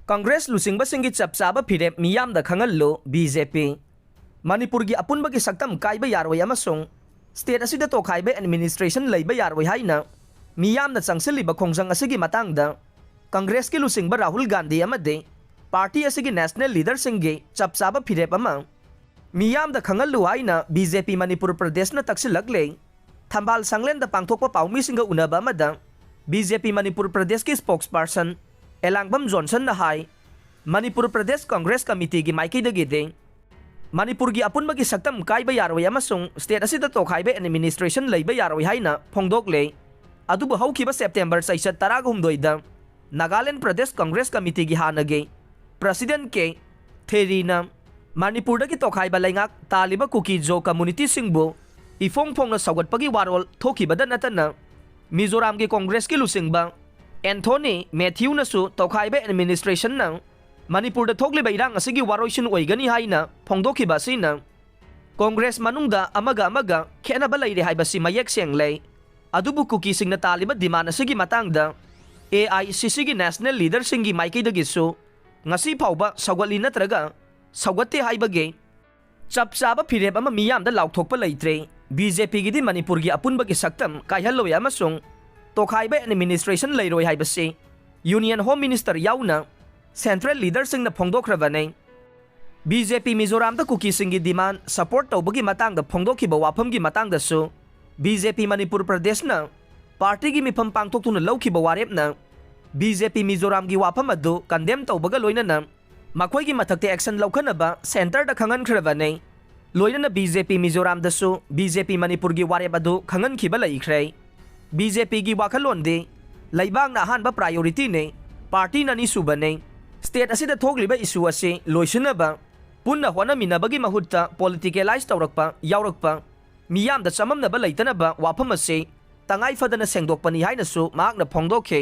कांग्रेस लुसिंगबसिंगी चपचाब फिरेप मियामदा खंगल्लो बीजेपी मणिपुर की अपुनब की सक्तम कायब यारोय अमसुंग स्टेट असिदा तोखाइबे एडमिनिस्ट्रेशन लैब यारोय हाइना मियामना चंगसिलिबा खोंजंग असिगी मतंगदा कांग्रेस की लुसिंगबा राहुल गांधी अमदे पार्टी असिगी नेशनल लीडर सिंगे चपचाब फिरेप अमा मियामदा खंगल्लो हाइना बीजेपी मणिपुर प्रदेश न तक्सिलकले थंबाल संगलेंदा पांगथोकपा पाउमी सिंगा उनबा अमदा बीजेपी मणिपुर प्रदेश की स्पोक्स पर्सन एलांगबम जॉनसन न हाई मणिपुर प्रदेश कांग्रेस कमिटी की माइकईदगिदे मणिपुर की अपुनब की सक्तम कायब यारोय अमसुंग स्टेट असिदा तोखाइबे एडमिनिस्ट्रेशन लैब यारोय हाइना फोंदोकले अदुबु हौखिबा सेप्टेम्बर सैसत 13 नागालैंड प्रदेश कांग्रेस कमिटी की हानगे प्रेसिडेंट के थेरीना मणिपुर की तोखाइबा लैंगाक तालिबा कुकी जो कम्युनिटी सिंगबु इफोंग फोंगना सौगटपगी वारोल थोखिबदा नतना मिजोराम की कांग्रेस की लुसिंगबा एंथोनी मैथ्यू नसु तोखाइबे एडमिनिस्ट्रेशन न मणिपुर थोकलिबा इरांग असिगी वारोइसिन ओइगनी हाइना फोंदोखिबा सिना कांग्रेस मनुंगदा अमगा अमगा खेनबा लैरे हाइबसि मयेक सेंगलै अदुबु कुकी सिंगना तालिबा डिमांड असिगी मतंगदा AICC की नेशनल लीडर सिंगी माइकईदगिसु ngasi फाउबा सौगली नत्रगा सौगते हाइबगे चपचाब फिरेप अमा मियामदा लाउथोकपा लैत्रे बीजेपी की मणिपुर की अपुनब की सक्तम कायहल्लोय अमसुंग तोखाइबा एडमिनिस्ट्रेशन लैरोय हाइबसे यूनियन होम मिनिस्टर याउना सेंट्रल लीडर सिंगना फोंदोखरबने बीजेपी मिजोराम कुकी सिंगी डिमांड सपोर्ट तौबगी मतंगदा फोंदोखिबा वाफम की मतंगदसु बीजेपी मणिपुर प्रदेश न पार्टी की मिफम पांगथोक्तुना लौखिबा वारेपना बीजेपी मिजोराम की वाफम अदु कंडेम तौबगा लोइनना मखोइगी मथक्ते एक्शन लौखनबा सेंटर दा खंगनख्रबने लोइनना बीजेपी मिजोराम दसु बीजेपी मणिपुर की वारेप अदु खंगनखिबा लैख्रे बीजेपी की वाखलोंदे लैबांगना अहानबा प्रायोरिटी ने पार्टी ननी सुबने स्टेट असिदा थोकलिबा इशू असे लोइसनबा पुन्ना होनमिनबगी महुत्ता पॉलिटिकलाइज तौरकपा यावरकपा मियामदा चममनबा लैतनबा वाफम असे तंगाई फदना सेंगदोकपनी हाइनसु माकना फोंदोखे।